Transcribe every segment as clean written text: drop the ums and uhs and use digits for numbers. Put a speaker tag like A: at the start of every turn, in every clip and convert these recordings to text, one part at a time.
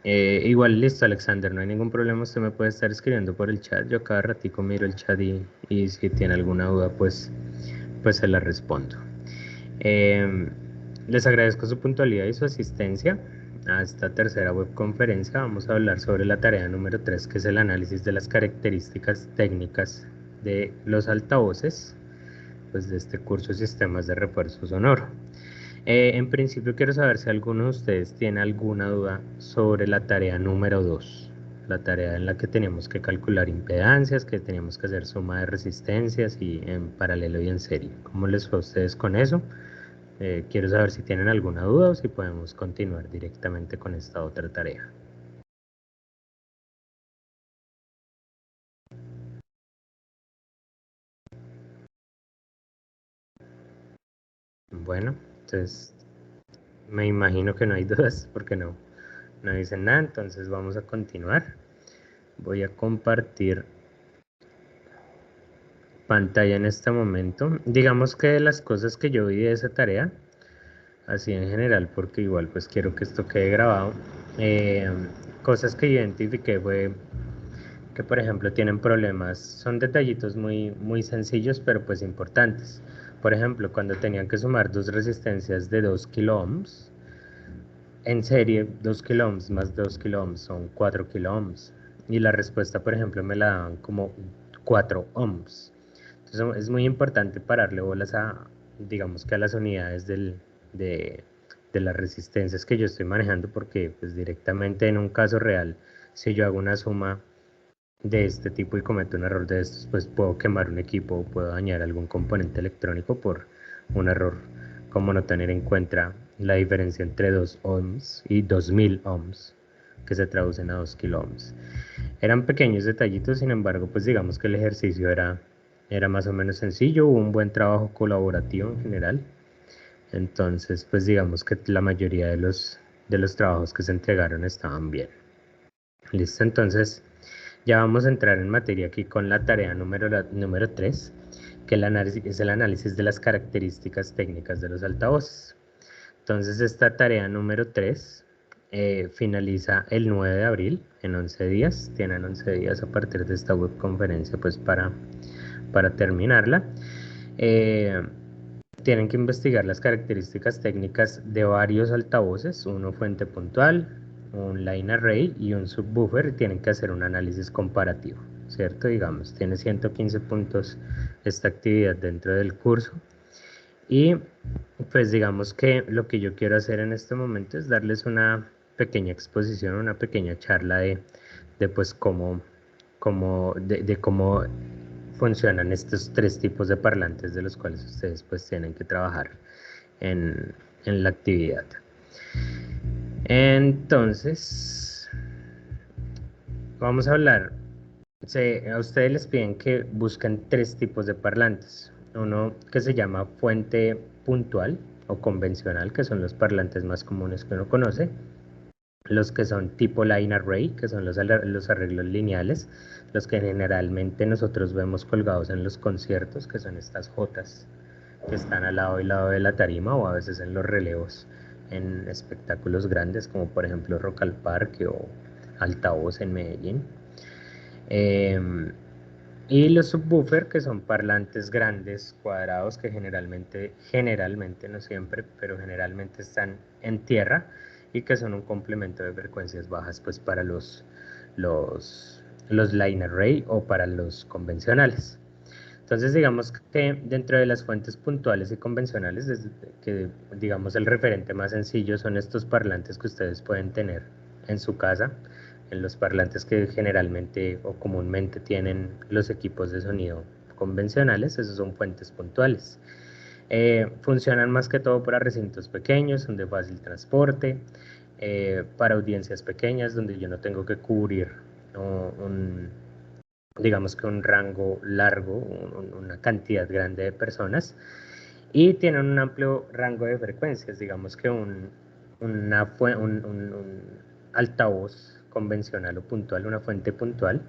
A: Igual, listo, Alexander, no hay ningún problema, usted me puede estar escribiendo por el chat, yo cada ratico miro el chat y si tiene alguna duda, pues se la respondo. Eh, Les agradezco su puntualidad y su asistencia a esta tercera webconferencia. Vamos a hablar sobre la tarea número 3, que es el análisis de las características técnicas de los altavoces, pues de este curso de sistemas de refuerzo sonoro. En principio quiero saber si alguno de ustedes tiene alguna duda sobre la tarea número 2, la tarea en la que teníamos que calcular impedancias, que teníamos que hacer suma de resistencias y en paralelo y en serie. ¿Cómo les fue a ustedes con eso? Quiero saber si tienen alguna duda o si podemos continuar directamente con esta otra tarea. Bueno, entonces me imagino que no hay dudas porque no dicen nada, entonces vamos a continuar. Voy a compartir pantalla en este momento. Digamos que las cosas que yo vi de esa tarea, así en general, porque igual pues quiero que esto quede grabado, eh, cosas que identifiqué fue que por ejemplo tienen problemas, son detallitos muy sencillos pero pues importantes. Por ejemplo, cuando tenían que sumar dos resistencias de 2 kilo ohms, en serie 2 kilo ohms más 2 kilo ohms son 4 kilo ohms. Y la respuesta, por ejemplo, me la daban como 4 ohms. Entonces es muy importante pararle bolas a, digamos que a las unidades de las resistencias que yo estoy manejando, porque pues directamente en un caso real, si yo hago una suma de este tipo y cometo un error de estos, pues puedo quemar un equipo o puedo dañar algún componente electrónico por un error, como no tener en cuenta la diferencia entre 2 ohms y 2000 ohms, que se traducen a 2 kilo ohms. Eran pequeños detallitos, sin embargo, pues digamos que el ejercicio era más o menos sencillo, hubo un buen trabajo colaborativo en general. Entonces, pues digamos que la mayoría de los trabajos que se entregaron estaban bien. Listo, entonces ya vamos a entrar en materia aquí con la tarea número 3, que es el análisis de las características técnicas de los altavoces. Entonces esta tarea número 3 finaliza el 9 de abril, en 11 días. Tienen 11 días a partir de esta webconferencia pues para terminarla. Eh, Tienen que investigar las características técnicas de varios altavoces, uno fuente puntual, un line array y un subwoofer, y tienen que hacer un análisis comparativo, ¿cierto? Digamos, tiene 115 puntos esta actividad dentro del curso. Y pues digamos que lo que yo quiero hacer en este momento es darles una pequeña exposición, una pequeña charla de pues de cómo funcionan estos tres tipos de parlantes de los cuales ustedes pues tienen que trabajar en, en la actividad. Entonces, vamos a hablar. A ustedes les piden que busquen tres tipos de parlantes. Uno que se llama fuente puntual o convencional, que son los parlantes más comunes que uno conoce. Los que son tipo line array, que son los arreglos lineales, los que generalmente nosotros vemos colgados en los conciertos, que son estas jotas que están al lado y lado de la tarima o a veces en los relevos en espectáculos grandes como por ejemplo Rock al Parque o Altavoz en Medellín. Eh, y los subwoofer, que son parlantes grandes, cuadrados, que generalmente, no siempre, pero generalmente están en tierra y que son un complemento de frecuencias bajas pues para los line array o para los convencionales. Entonces digamos que dentro de las fuentes puntuales y convencionales, que digamos el referente más sencillo son estos parlantes que ustedes pueden tener en su casa, en los parlantes que generalmente o comúnmente tienen los equipos de sonido convencionales, esos son fuentes puntuales. Funcionan más que todo para recintos pequeños, son de fácil transporte, para audiencias pequeñas donde yo no tengo que cubrir un, digamos que un rango largo, una cantidad grande de personas, y tienen un amplio rango de frecuencias, digamos que un altavoz convencional o puntual, una fuente puntual.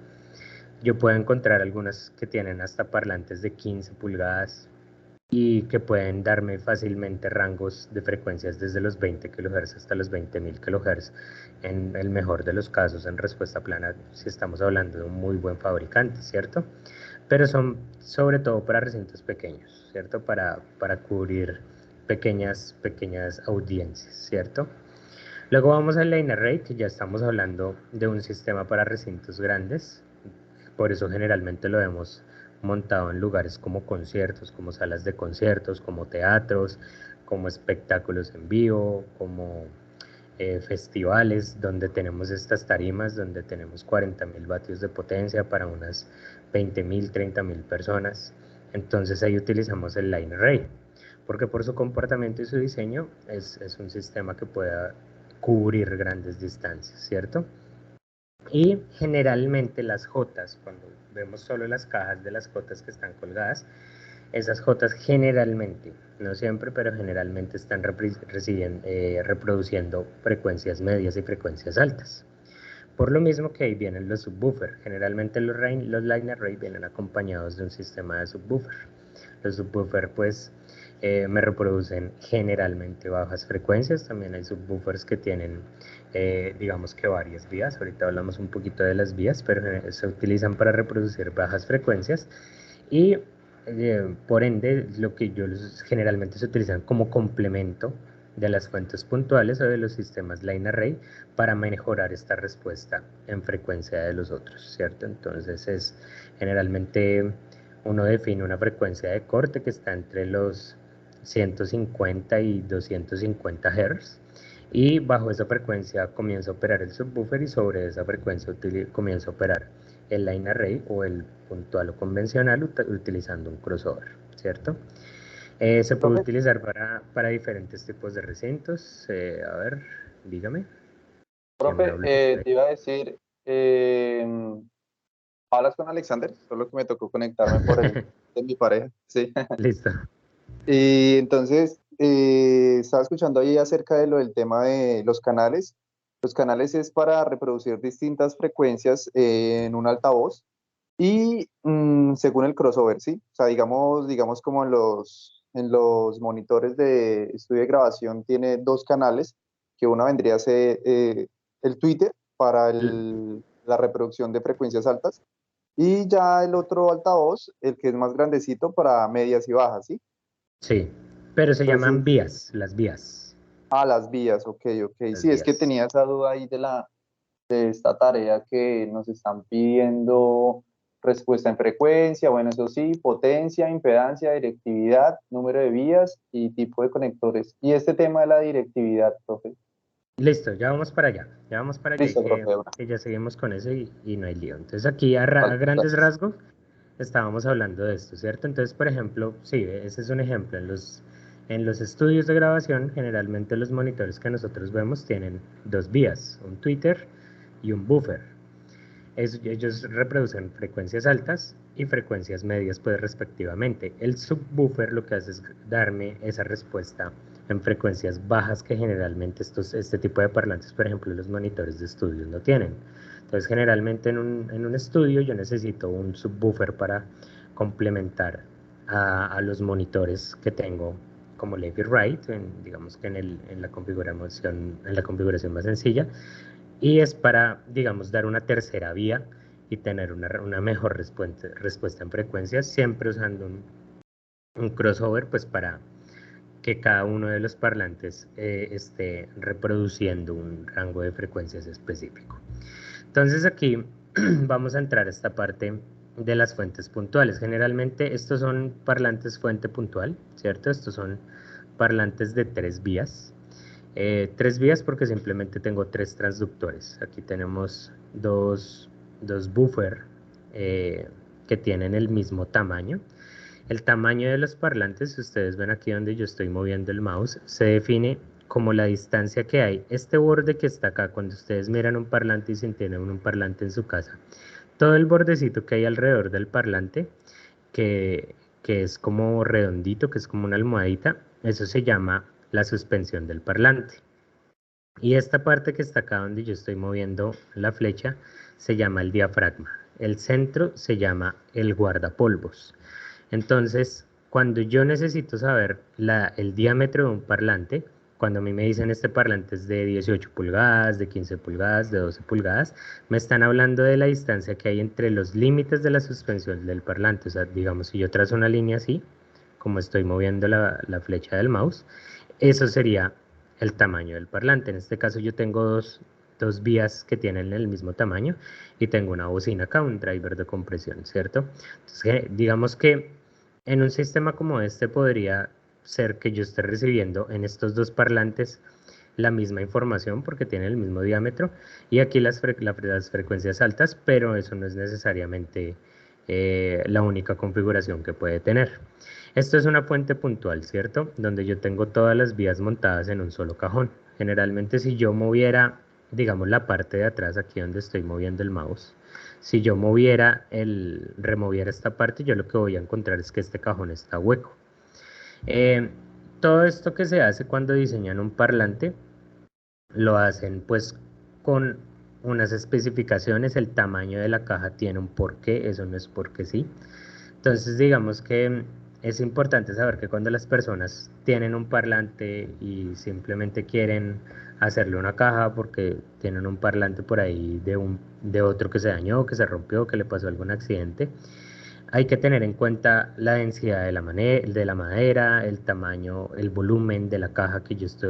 A: Yo puedo encontrar algunas que tienen hasta parlantes de 15 pulgadas, y que pueden darme fácilmente rangos de frecuencias desde los 20 kHz hasta los 20.000 kHz, en el mejor de los casos en respuesta plana, si estamos hablando de un muy buen fabricante, ¿cierto? Pero son sobre todo para recintos pequeños, ¿cierto? Para cubrir pequeñas audiencias, ¿cierto? Luego vamos al line array, que ya estamos hablando de un sistema para recintos grandes, por eso generalmente lo vemos montado en lugares como conciertos, como salas de conciertos, como teatros, como espectáculos en vivo, como festivales donde tenemos estas tarimas, donde tenemos 40.000 vatios de potencia para unas 20.000, 30.000 personas. Entonces ahí utilizamos el line array, porque por su comportamiento y su diseño es un sistema que pueda cubrir grandes distancias, ¿cierto? Y generalmente las jotas, cuando vemos solo las cajas de las jotas que están colgadas, esas jotas generalmente, no siempre, pero generalmente están reproduciendo frecuencias medias y frecuencias altas. Por lo mismo que ahí vienen los subwoofers. Generalmente los line array vienen acompañados de un sistema de subwoofer. Los subwoofers pues me reproducen generalmente bajas frecuencias. También hay subwoofers que tienen digamos que varias vías. Ahorita hablamos un poquito de las vías, pero se utilizan para reproducir bajas frecuencias y por ende lo que generalmente se utilizan como complemento de las fuentes puntuales o de los sistemas line array para mejorar esta respuesta en frecuencia de los otros, ¿cierto? Entonces generalmente uno define una frecuencia de corte que está entre los 150 y 250 Hz y bajo esa frecuencia comienza a operar el subwoofer y sobre esa frecuencia comienza a operar el line array o el puntual o convencional utilizando un crossover, ¿cierto? Se puede
B: Profe,
A: utilizar para diferentes tipos de recintos. A ver, dígame. ¿Quién me
B: profe,
A: habló?
B: te iba a decir, eh, hablas con Alexander, solo que me tocó conectarme por el de mi pareja, sí.
A: Listo.
B: Y entonces, estaba escuchando ahí acerca de lo del tema de los canales. Los canales es para reproducir distintas frecuencias en un altavoz y según el crossover, ¿sí? O sea, digamos como en los monitores de estudio de grabación tiene dos canales, que una vendría a ser el Twitter para la reproducción de frecuencias altas y ya el otro altavoz, el que es más grandecito para medias y bajas, ¿sí?
A: Sí, pero se llaman
B: Entonces,
A: vías, las vías.
B: las vías, ok, ok.
A: Las
B: Sí, es que
A: vías.
B: tenía esa duda ahí de esta tarea que nos están pidiendo respuesta en frecuencia, bueno, eso sí, potencia, impedancia, directividad, número de vías y tipo de conectores. Y este tema de la directividad, profe.
A: Listo, ya vamos para allá y
B: Listo, profe. Bueno,
A: que ya seguimos con eso y no hay lío. Entonces aquí a
B: vale,
A: grandes
B: gracias.
A: rasgos estábamos hablando de esto, ¿cierto? Entonces, por ejemplo, sí, ese es un ejemplo. En los estudios de grabación, generalmente los monitores que nosotros vemos tienen dos vías, un tweeter y un buffer. Ellos reproducen frecuencias altas y frecuencias medias, pues respectivamente. El subwoofer lo que hace es darme esa respuesta en frecuencias bajas que generalmente este tipo de parlantes, por ejemplo, los monitores de estudios no tienen. Entonces, generalmente en un estudio yo necesito un subwoofer para complementar los monitores que tengo como left y right, digamos que en la configuración más sencilla, y es para, digamos, dar una tercera vía y tener una mejor respuesta en frecuencias, siempre usando un crossover, pues para que cada uno de los parlantes esté reproduciendo un rango de frecuencias específico. Entonces aquí vamos a entrar a esta parte de las fuentes puntuales. Generalmente estos son parlantes fuente puntual, ¿cierto? Estos son parlantes de tres vías porque simplemente tengo tres transductores. Aquí tenemos dos buffer que tienen el mismo tamaño. El tamaño de los parlantes, si ustedes ven aquí donde yo estoy moviendo el mouse, se define como la distancia que hay. Este borde que está acá, cuando ustedes miran un parlante y si tienen un parlante en su casa, todo el bordecito que hay alrededor del parlante, que es como redondito, que es como una almohadita, eso se llama la suspensión del parlante. Y esta parte que está acá donde yo estoy moviendo la flecha se llama el diafragma. El centro se llama el guardapolvos. Entonces, cuando yo necesito saber el diámetro de un parlante, cuando a mí me dicen este parlante es de 18 pulgadas, de 15 pulgadas, de 12 pulgadas, me están hablando de la distancia que hay entre los límites de la suspensión del parlante. O sea, digamos, si yo trazo una línea así, como estoy moviendo la flecha del mouse, eso sería el tamaño del parlante. En este caso yo tengo dos vías que tienen el mismo tamaño y tengo una bocina acá, un driver de compresión, ¿cierto? Entonces, digamos que en un sistema como este podría ser que yo esté recibiendo en estos dos parlantes la misma información porque tienen el mismo diámetro y aquí las frecuencias altas, pero eso no es necesariamente la única configuración que puede tener. Esto es una fuente puntual, ¿cierto? Donde yo tengo todas las vías montadas en un solo cajón. Generalmente si yo moviera, digamos, la parte de atrás, aquí donde estoy moviendo el mouse, si yo removiera esta parte, yo lo que voy a encontrar es que este cajón está hueco. Eh, Todo esto que se hace cuando diseñan un parlante, lo hacen pues con unas especificaciones, el tamaño de la caja tiene un porqué, eso no es porque sí. Entonces digamos que es importante saber que cuando las personas tienen un parlante y simplemente quieren hacerle una caja porque tienen un parlante por ahí de otro que se dañó, que se rompió, que le pasó algún accidente, hay que tener en cuenta la densidad de la madera, el tamaño, el volumen de la caja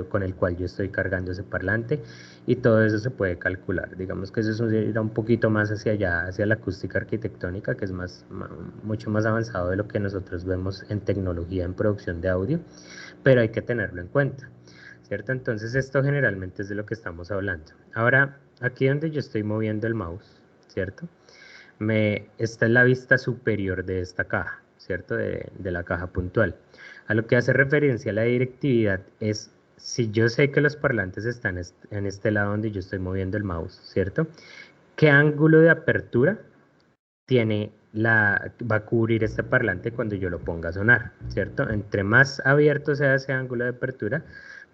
A: con el cual yo estoy cargando ese parlante y todo eso se puede calcular. Digamos que eso irá un poquito más hacia allá, hacia la acústica arquitectónica, que es mucho más avanzado de lo que nosotros vemos en tecnología en producción de audio, pero hay que tenerlo en cuenta, ¿cierto? Entonces esto generalmente es de lo que estamos hablando. Ahora, aquí donde yo estoy moviendo el mouse, ¿cierto? Esta es la vista superior de esta caja, ¿cierto? De la caja puntual. A lo que hace referencia a la directividad es, si yo sé que los parlantes están en este lado donde yo estoy moviendo el mouse, ¿cierto? ¿Qué ángulo de apertura va a cubrir este parlante cuando yo lo ponga a sonar, ¿cierto? Entre más abierto sea ese ángulo de apertura,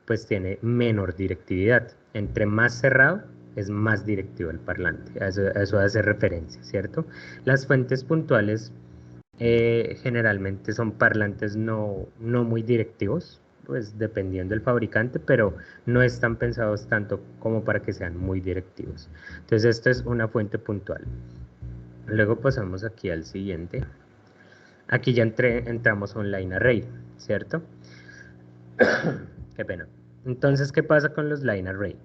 A: pues tiene menor directividad. Entre más cerrado, es más directivo el parlante. A eso hace referencia, ¿cierto? Las fuentes puntuales generalmente son parlantes no muy directivos, pues dependiendo del fabricante, pero no están pensados tanto como para que sean muy directivos. Entonces esto es una fuente puntual. Luego pasamos aquí al siguiente. Aquí ya entramos a un line array, ¿cierto? Qué pena. Entonces, ¿qué pasa con los line array?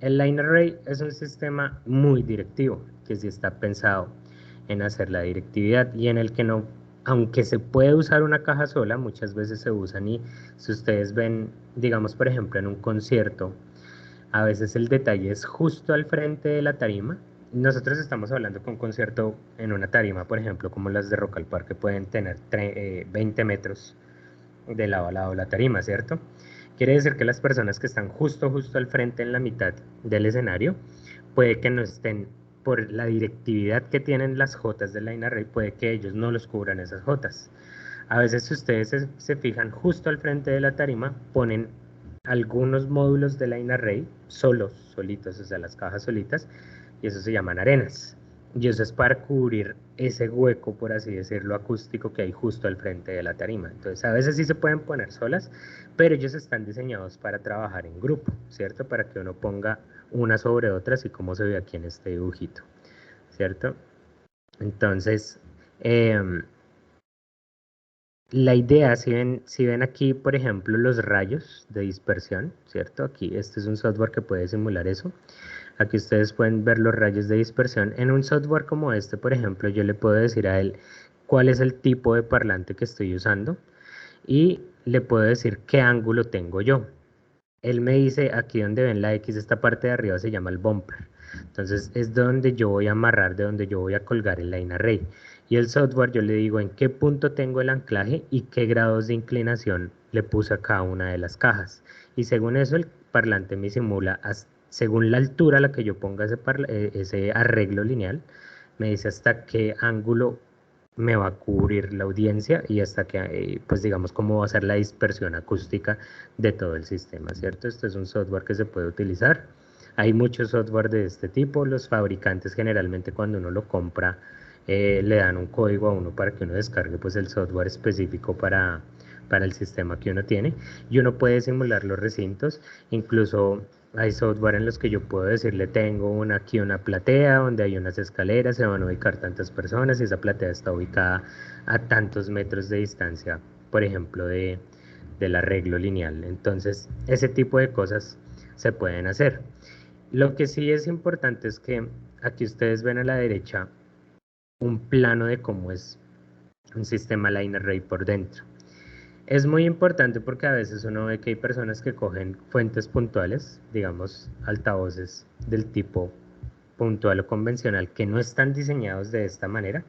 A: El line array es un sistema muy directivo, que sí está pensado en hacer la directividad y en el que no, aunque se puede usar una caja sola, muchas veces se usan y si ustedes ven, digamos por ejemplo en un concierto, a veces el detalle es justo al frente de la tarima. Nosotros estamos hablando con un concierto en una tarima, por ejemplo, como las de Rock al Parque, pueden tener 20 metros de lado a lado la tarima, ¿cierto? Quiere decir que las personas que están justo al frente en la mitad del escenario, puede que no estén por la directividad que tienen las jotas del line array, puede que ellos no los cubran esas jotas. A veces si ustedes se fijan justo al frente de la tarima, ponen algunos módulos de line array solitos, o sea, las cajas solitas, y eso se llaman arenas. Y eso es para cubrir ese hueco, por así decirlo, acústico que hay justo al frente de la tarima. Entonces, a veces sí se pueden poner solas, pero ellos están diseñados para trabajar en grupo, ¿cierto? Para que uno ponga una sobre otra, así como se ve aquí en este dibujito, ¿cierto? Entonces, la idea, si ven aquí, por ejemplo, los rayos de dispersión, ¿cierto? Aquí, este es un software que puede simular eso. Aquí ustedes pueden ver los rayos de dispersión. En un software como este, por ejemplo, yo le puedo decir a él cuál es el tipo de parlante que estoy usando y le puedo decir qué ángulo tengo yo. Él me dice, aquí donde ven la X, esta parte de arriba se llama el bumper. Entonces es donde yo voy a amarrar, de donde yo voy a colgar el line array. Y el software yo le digo en qué punto tengo el anclaje y qué grados de inclinación le puse a cada una de las cajas. Y según eso el parlante me simula, según la altura a la que yo ponga ese arreglo lineal, me dice hasta qué ángulo me va a cubrir la audiencia y hasta que, pues digamos, cómo va a ser la dispersión acústica de todo el sistema, ¿cierto? Esto es un software que se puede utilizar. Hay muchos software de este tipo. Los fabricantes generalmente cuando uno lo compra le dan un código a uno para que uno descargue pues el software específico para el sistema que uno tiene, y uno puede simular los recintos. Incluso hay software en los que yo puedo decirle, tengo aquí una platea donde hay unas escaleras, se van a ubicar tantas personas y esa platea está ubicada a tantos metros de distancia, por ejemplo, del arreglo lineal. Entonces, ese tipo de cosas se pueden hacer. Lo que sí es importante es que aquí ustedes ven a la derecha un plano de cómo es un sistema line array por dentro. Es muy importante porque a veces uno ve que hay personas que cogen fuentes puntuales, digamos altavoces del tipo puntual o convencional, que no están diseñados de esta manera,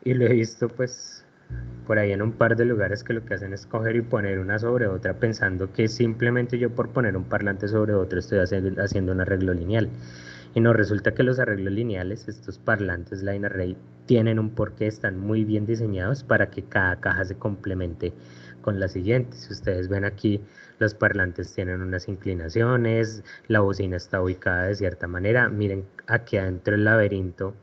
A: y lo he visto pues por ahí en un par de lugares que lo que hacen es coger y poner una sobre otra pensando que simplemente yo por poner un parlante sobre otro estoy haciendo un arreglo lineal. Y no, resulta que los arreglos lineales, estos parlantes line array, tienen un porqué, están muy bien diseñados para que cada caja se complemente con la siguiente. Si ustedes ven aquí, los parlantes tienen unas inclinaciones, la bocina está ubicada de cierta manera. Miren aquí adentro el laberinto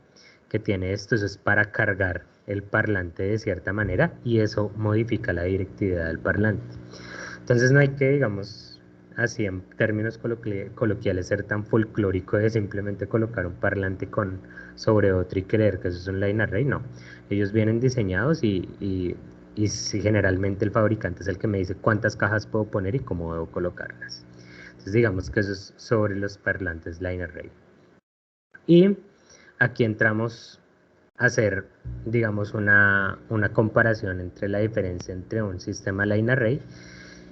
A: que tiene esto, eso es para cargar el parlante de cierta manera y eso modifica la directividad del parlante. Entonces no hay que, digamos, así en términos coloquiales, ser tan folclórico de simplemente colocar un parlante sobre otro y creer que eso es un line array, no. Ellos vienen diseñados y si generalmente el fabricante es el que me dice cuántas cajas puedo poner y cómo debo colocarlas. Entonces digamos que eso es sobre los parlantes line array. Y aquí entramos a hacer, digamos, una comparación entre la diferencia entre un sistema line array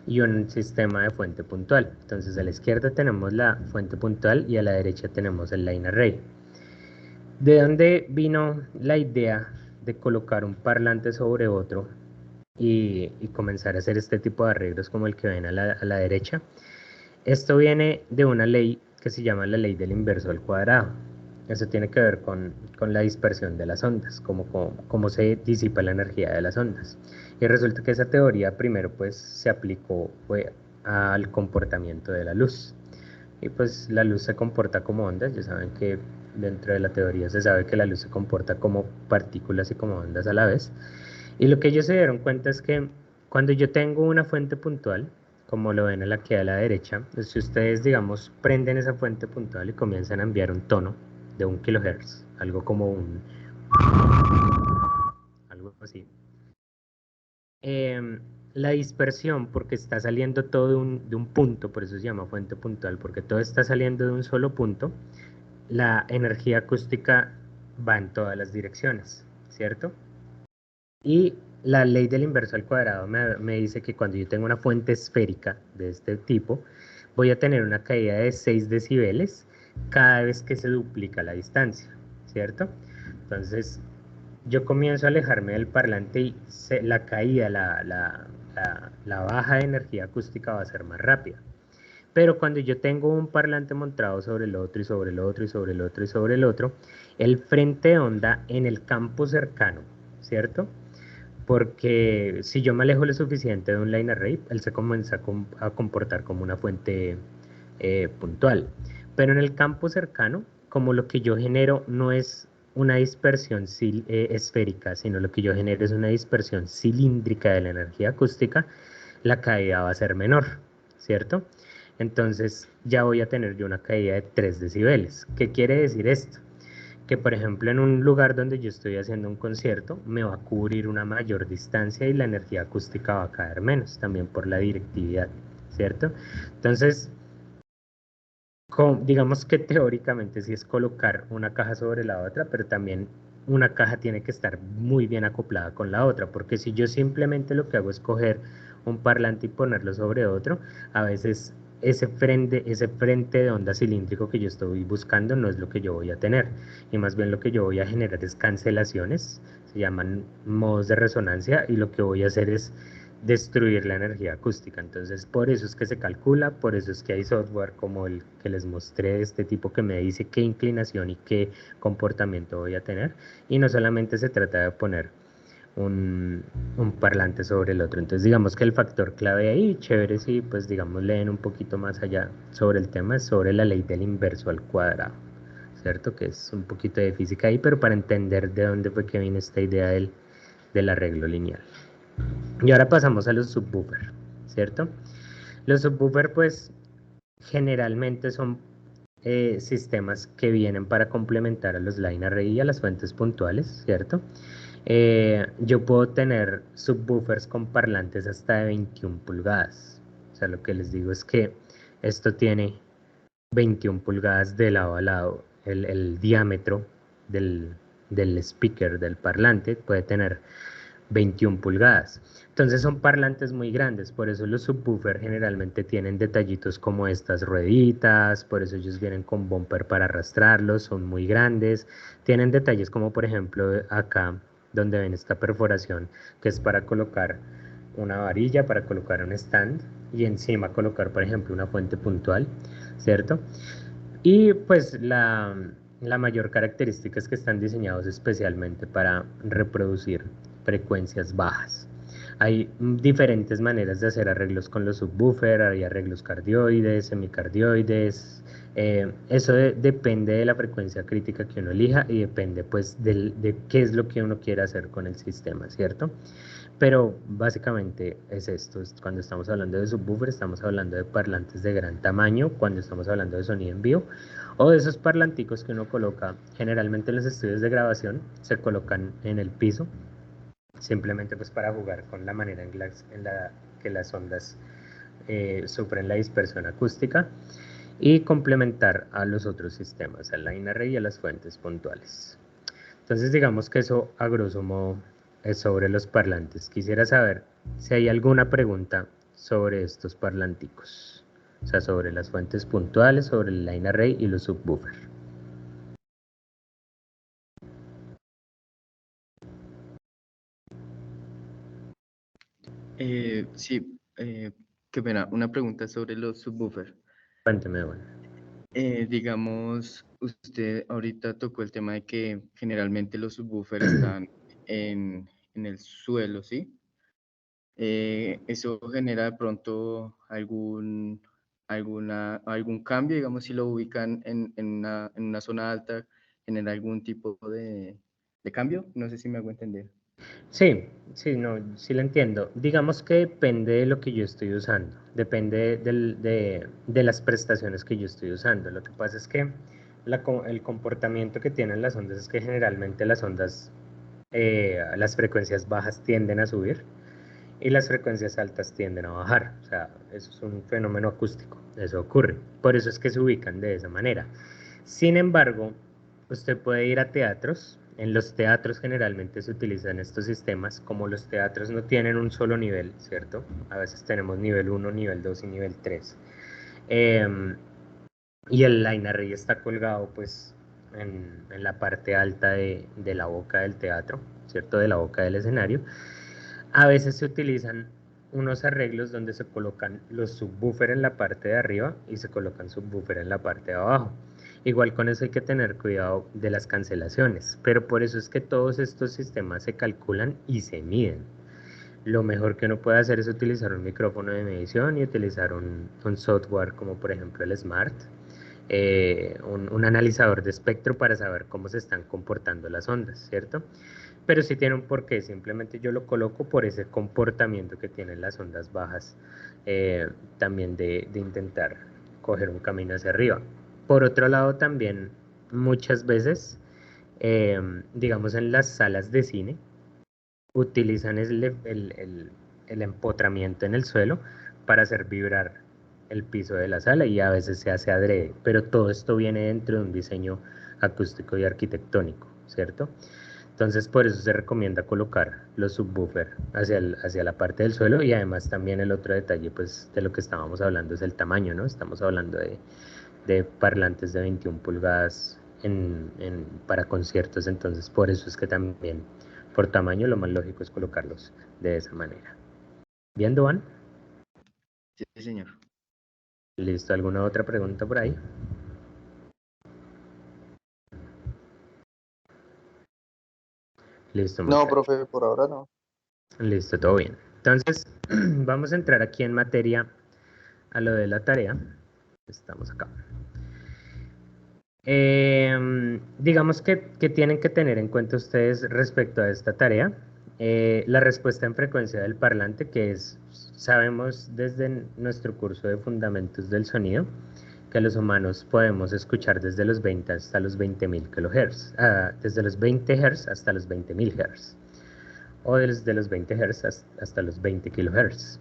A: y un sistema de fuente puntual. Entonces a la izquierda tenemos la fuente puntual y a la derecha tenemos el line array. ¿De dónde vino la idea de colocar un parlante sobre otro y comenzar a hacer este tipo de arreglos como el que ven a la derecha? Esto viene de una ley que se llama la ley del inverso al cuadrado. Eso tiene que ver con la dispersión de las ondas, cómo se disipa la energía de las ondas. Y resulta que esa teoría primero pues se aplicó al comportamiento de la luz. Y pues la luz se comporta como ondas, ya saben que dentro de la teoría se sabe que la luz se comporta como partículas y como ondas a la vez. Y lo que ellos se dieron cuenta es que cuando yo tengo una fuente puntual, como lo ven aquí a la derecha, pues si ustedes, digamos, prenden esa fuente puntual y comienzan a enviar un tono de 1 kHz, algo como algo así. La dispersión, porque está saliendo todo de un punto, por eso se llama fuente puntual, porque todo está saliendo de un solo punto, la energía acústica va en todas las direcciones, ¿cierto? Y la ley del inverso al cuadrado me dice que cuando yo tengo una fuente esférica de este tipo, voy a tener una caída de 6 decibeles cada vez que se duplica la distancia, ¿cierto? Entonces, yo comienzo a alejarme del parlante y la caída, la baja de energía acústica va a ser más rápida. Pero cuando yo tengo un parlante montado sobre el otro y sobre el otro y sobre el otro y sobre el otro, el frente de onda en el campo cercano, ¿cierto? Porque si yo me alejo lo suficiente de un line array, él se comienza a comportar como una fuente puntual. Pero en el campo cercano, como lo que yo genero no es una dispersión esférica, sino lo que yo genero es una dispersión cilíndrica de la energía acústica, la caída va a ser menor, ¿cierto? Entonces ya voy a tener yo una caída de 3 decibeles. ¿Qué quiere decir esto? Que por ejemplo en un lugar donde yo estoy haciendo un concierto me va a cubrir una mayor distancia y la energía acústica va a caer menos, también por la directividad, ¿cierto? Entonces, digamos que teóricamente sí es colocar una caja sobre la otra, pero también una caja tiene que estar muy bien acoplada con la otra, porque si yo simplemente lo que hago es coger un parlante y ponerlo sobre otro, a veces ese frente de onda cilíndrico que yo estoy buscando no es lo que yo voy a tener, y más bien lo que yo voy a generar es cancelaciones, se llaman modos de resonancia, y lo que voy a hacer es destruir la energía acústica. Entonces, por eso es que se calcula, por eso es que hay software como el que les mostré de este tipo que me dice qué inclinación y qué comportamiento voy a tener. Y no solamente se trata de poner un parlante sobre el otro. Entonces, digamos que el factor clave ahí, chévere, si pues digamos leen un poquito más allá sobre el tema, es sobre la ley del inverso al cuadrado. ¿cierto? Que es un poquito de física ahí, pero para entender de dónde fue que viene esta idea del arreglo lineal. Y ahora pasamos a los subwoofer, ¿cierto? Los subwoofer, pues, generalmente son sistemas que vienen para complementar a los line array y a las fuentes puntuales, ¿cierto? Yo puedo tener subwoofers con parlantes hasta de 21 pulgadas. O sea, lo que les digo es que esto tiene 21 pulgadas de lado a lado. El diámetro del speaker, del parlante, puede tener 21 pulgadas. Entonces son parlantes muy grandes, por eso los subwoofers generalmente tienen detallitos como estas rueditas, por eso ellos vienen con bumper para arrastrarlos, son muy grandes, tienen detalles como por ejemplo acá donde ven esta perforación que es para colocar una varilla, para colocar un stand y encima colocar por ejemplo una fuente puntual, ¿cierto? Y pues la mayor característica es que están diseñados especialmente para reproducir frecuencias bajas. Hay diferentes maneras de hacer arreglos con los subwoofer, hay arreglos cardioides, semicardioides. Eso depende de la frecuencia crítica que uno elija y depende pues de qué es lo que uno quiere hacer con el sistema, ¿cierto? Pero básicamente es esto, cuando estamos hablando de subwoofer estamos hablando de parlantes de gran tamaño, cuando estamos hablando de sonido en vivo, o de esos parlanticos que uno coloca, generalmente en los estudios de grabación, se colocan en el piso, simplemente pues para jugar con la manera en la que las ondas sufren la dispersión acústica y complementar a los otros sistemas, al line array y a las fuentes puntuales. Entonces digamos que eso a grosso modo es sobre los parlantes. Quisiera saber si hay alguna pregunta sobre estos parlanticos, o sea, sobre las fuentes puntuales, sobre el line array y los subwoofer.
C: Sí, qué pena, una pregunta sobre los subwoofers.
A: Cuénteme, bueno.
C: Digamos, usted ahorita tocó el tema de que generalmente los subwoofers están en el suelo, ¿sí? ¿Eso genera de pronto algún cambio? Digamos, si lo ubican en una zona alta, ¿genera algún tipo de cambio? No sé si me hago entender.
A: Sí, sí, no, sí lo entiendo. Digamos que depende de lo que yo estoy usando, depende de las prestaciones que yo estoy usando. Lo que pasa es que el comportamiento que tienen las ondas es que generalmente las ondas, las frecuencias bajas tienden a subir y las frecuencias altas tienden a bajar. O sea, eso es un fenómeno acústico, eso ocurre. Por eso es que se ubican de esa manera. Sin embargo, usted puede ir a teatros. En los teatros generalmente se utilizan estos sistemas. Como los teatros no tienen un solo nivel, ¿cierto? A veces tenemos nivel 1, nivel 2 y nivel 3. Y el line array está colgado pues en la parte alta de la boca del teatro, ¿cierto? De la boca del escenario. A veces se utilizan unos arreglos donde se colocan los subwoofer en la parte de arriba y se colocan subwoofer en la parte de abajo. Igual con eso hay que tener cuidado de las cancelaciones, pero por eso es que todos estos sistemas se calculan y se miden. Lo mejor que uno puede hacer es utilizar un micrófono de medición y utilizar un software como por ejemplo el Smart, un analizador de espectro para saber cómo se están comportando las ondas, ¿cierto? Pero sí tiene un porqué, simplemente yo lo coloco por ese comportamiento que tienen las ondas bajas, también de intentar coger un camino hacia arriba. Por otro lado, también muchas veces, digamos en las salas de cine, utilizan el empotramiento en el suelo para hacer vibrar el piso de la sala y a veces se hace adrede, pero todo esto viene dentro de un diseño acústico y arquitectónico, ¿cierto? Entonces por eso se recomienda colocar los subwoofer hacia la parte del suelo y además también el otro detalle pues de lo que estábamos hablando es el tamaño, ¿no? Estamos hablando de parlantes de 21 pulgadas para conciertos, entonces por eso es que también por tamaño lo más lógico es colocarlos de esa manera. ¿Bien, Duan?
C: Sí, señor.
A: ¿Listo? ¿Alguna otra pregunta por ahí? Listo,
B: No,
A: muchachos.
B: profe, por ahora no.
A: Listo, todo bien. Entonces, vamos a entrar aquí en materia a lo de la tarea. Estamos acá. Digamos que tienen que tener en cuenta ustedes respecto a esta tarea. La respuesta en frecuencia del parlante, que es, sabemos desde nuestro curso de fundamentos del sonido, que los humanos podemos escuchar desde los 20 hasta los 20.000 kHz, desde los 20 Hz hasta los 20.000 Hz, o desde los 20 Hz hasta los 20 kHz.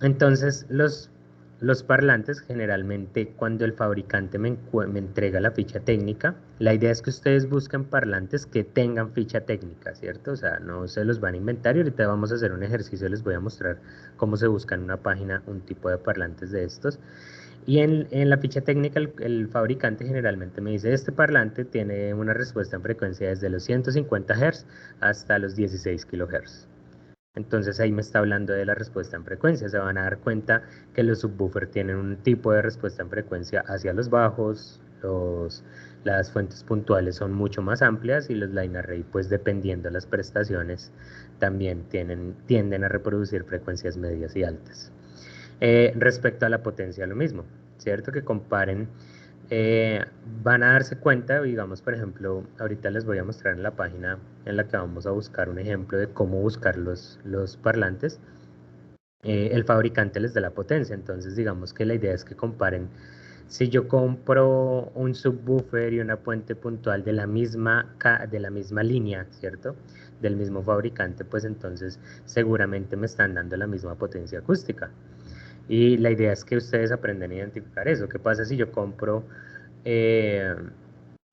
A: Entonces, los parlantes, generalmente, cuando el fabricante me entrega la ficha técnica, la idea es que ustedes busquen parlantes que tengan ficha técnica, ¿cierto? O sea, no se los van a inventar y ahorita vamos a hacer un ejercicio, les voy a mostrar cómo se busca en una página un tipo de parlantes de estos. Y en la ficha técnica el fabricante generalmente me dice, este parlante tiene una respuesta en frecuencia desde los 150 Hz hasta los 16 kHz. Entonces ahí me está hablando de la respuesta en frecuencia. Se van a dar cuenta que los subwoofers tienen un tipo de respuesta en frecuencia hacia los bajos, las fuentes puntuales son mucho más amplias y los line array, pues dependiendo de las prestaciones, también tienden a reproducir frecuencias medias y altas. Respecto a la potencia, lo mismo, ¿cierto? Que comparen, van a darse cuenta, digamos, por ejemplo, ahorita les voy a mostrar en la página en la que vamos a buscar un ejemplo de cómo buscar los parlantes. El fabricante les da la potencia, entonces digamos que la idea es que comparen. Si yo compro un subwoofer y una fuente puntual de la misma línea, ¿cierto? Del mismo fabricante, pues entonces seguramente me están dando la misma potencia acústica. Y la idea es que ustedes aprendan a identificar eso. ¿Qué pasa si yo compro eh,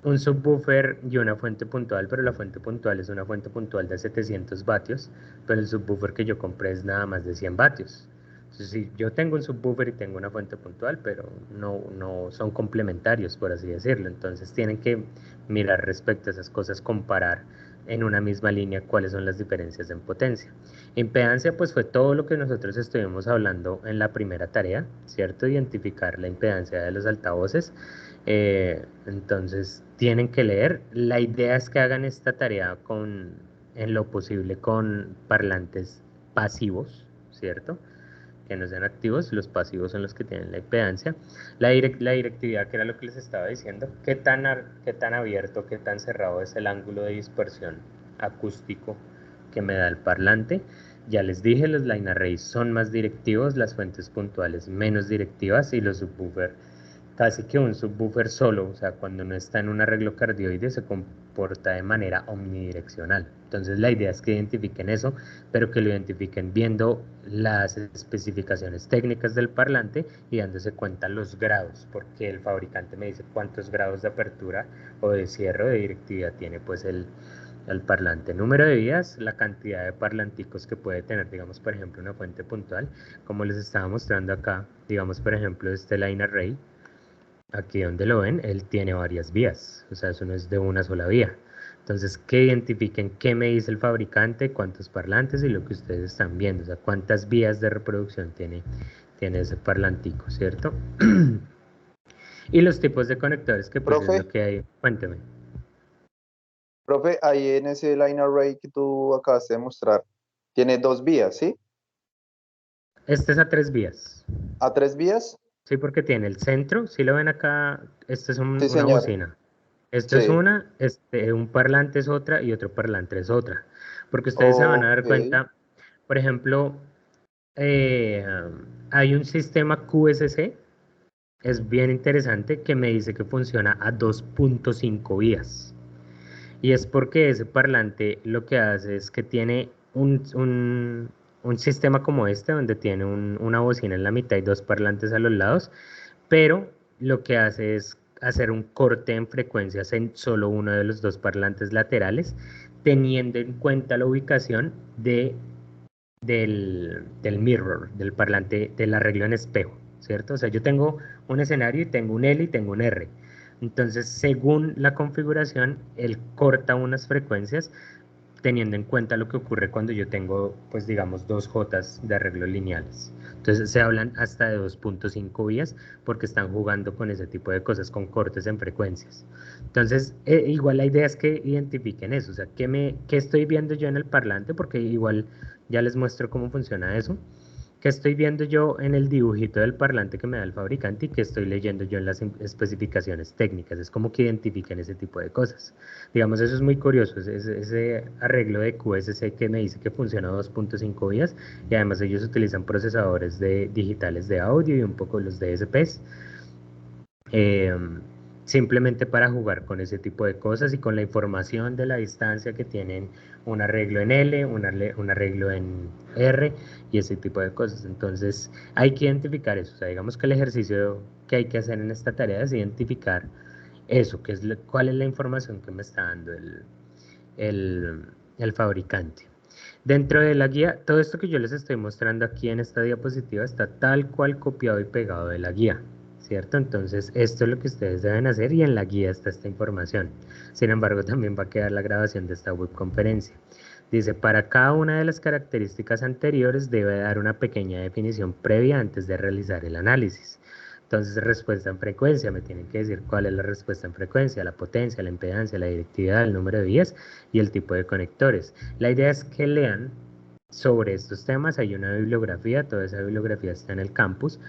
A: un subwoofer y una fuente puntual, pero la fuente puntual es una fuente puntual de 700 vatios, pero el subwoofer que yo compré es nada más de 100 vatios? Entonces, si yo tengo un subwoofer y tengo una fuente puntual, pero no son complementarios, por así decirlo, entonces tienen que mirar respecto a esas cosas, comparar en una misma línea cuáles son las diferencias en potencia. Impedancia, pues fue todo lo que nosotros estuvimos hablando en la primera tarea, ¿cierto? Identificar la impedancia de los altavoces. Entonces, tienen que leer. La idea es que hagan esta tarea en lo posible con parlantes pasivos, ¿cierto? Que no sean activos, los pasivos son los que tienen la impedancia. La directividad, que era lo que les estaba diciendo, qué tan abierto, qué tan cerrado es el ángulo de dispersión acústico que me da el parlante. Ya les dije, los line arrays son más directivos, las fuentes puntuales menos directivas y los subwoofers, casi que un subwoofer solo, o sea, cuando no está en un arreglo cardioide, se comporta de manera omnidireccional. Entonces la idea es que identifiquen eso, pero que lo identifiquen viendo las especificaciones técnicas del parlante y dándose cuenta los grados, porque el fabricante me dice cuántos grados de apertura o de cierre o de directividad tiene pues el parlante. Número de vías, la cantidad de parlanticos que puede tener, digamos, por ejemplo, una fuente puntual, como les estaba mostrando acá, digamos, por ejemplo, este line array. Aquí donde lo ven, él tiene varias vías, o sea, eso no es de una sola vía. Entonces, que identifiquen qué me dice el fabricante, cuántos parlantes y lo que ustedes están viendo, o sea, cuántas vías de reproducción tiene ese parlantico, ¿cierto? Y los tipos de conectores, que pues es lo que hay. Cuénteme.
B: Profe, ahí en ese line array que tú acabaste de mostrar, tiene 2 vías, ¿sí?
A: Este es a 3 vías.
B: ¿A 3 vías?
A: Sí, porque tiene el centro, si lo ven acá, este es
B: Sí,
A: una
B: señor.
A: bocina. Esto es
B: Sí.
A: una, un parlante es otra y otro parlante es otra. Porque ustedes se van a dar
B: Ok.
A: cuenta, por ejemplo, eh, hay un sistema QSC, es bien interesante, que me dice que funciona a 2.5 vías. Y es porque ese parlante lo que hace es que tiene un sistema como este, donde tiene una bocina en la mitad y dos parlantes a los lados, pero lo que hace es hacer un corte en frecuencias en solo uno de los dos parlantes laterales, teniendo en cuenta la ubicación del mirror, del parlante, del arreglo en espejo, ¿cierto? O sea, yo tengo un escenario y tengo un L y tengo un R. Entonces, según la configuración, él corta unas frecuencias teniendo en cuenta lo que ocurre cuando yo tengo, pues digamos, dos Jotas de arreglo lineales. Entonces se hablan hasta de 2.5 vías porque están jugando con ese tipo de cosas, con cortes en frecuencias. Entonces, igual la idea es que identifiquen eso, o sea, ¿qué estoy viendo yo en el parlante? Porque igual ya les muestro cómo funciona eso. ¿Qué estoy viendo yo en el dibujito del parlante que me da el fabricante y qué estoy leyendo yo en las especificaciones técnicas? Es como que identifiquen ese tipo de cosas. Digamos, eso es muy curioso, ese arreglo de QSC que me dice que funciona a 2.5 vías y además ellos utilizan procesadores digitales de audio y un poco los DSPs. Eh, Simplemente para jugar con ese tipo de cosas y con la información de la distancia que tienen un arreglo en L, un arreglo en R y ese tipo de cosas. Entonces hay que identificar eso. O sea, digamos que el ejercicio que hay que hacer en esta tarea es identificar eso, que es cuál es la información que me está dando el, el fabricante. Dentro de la guía, todo esto que yo les estoy mostrando aquí en esta diapositiva está tal cual copiado y pegado de la guía, ¿cierto? Entonces, esto es lo que ustedes deben hacer y en la guía está esta información. Sin embargo, también va a quedar la grabación de esta webconferencia. Dice, para cada una de las características anteriores debe dar una pequeña definición previa antes de realizar el análisis. Entonces, respuesta en frecuencia, me tienen que decir cuál es la respuesta en frecuencia, la potencia, la impedancia, la directividad, el número de vías y el tipo de conectores. La idea es que lean sobre estos temas, hay una bibliografía, toda esa bibliografía está en el campus,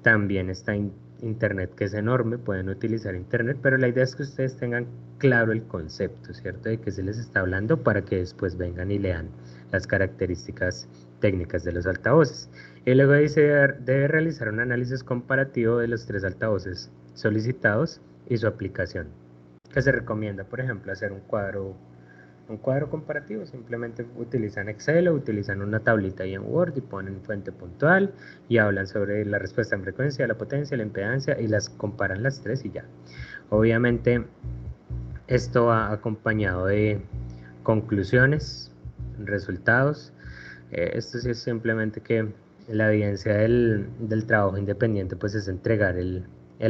A: también está en internet que es enorme, pueden utilizar internet, pero la idea es que ustedes tengan claro el concepto, ¿cierto? De qué se les está hablando para que después vengan y lean las características técnicas de los altavoces. Y luego dice, debe realizar un análisis comparativo de los 3 altavoces solicitados y su aplicación, que se recomienda, por ejemplo, hacer un cuadro comparativo, simplemente utilizan Excel o utilizan una tablita ahí en Word y ponen fuente puntual y hablan sobre la respuesta en frecuencia, la potencia, la impedancia y las comparan las 3 y ya. Obviamente esto va acompañado de conclusiones, resultados. Esto sí es simplemente que la evidencia del trabajo independiente pues es entregar el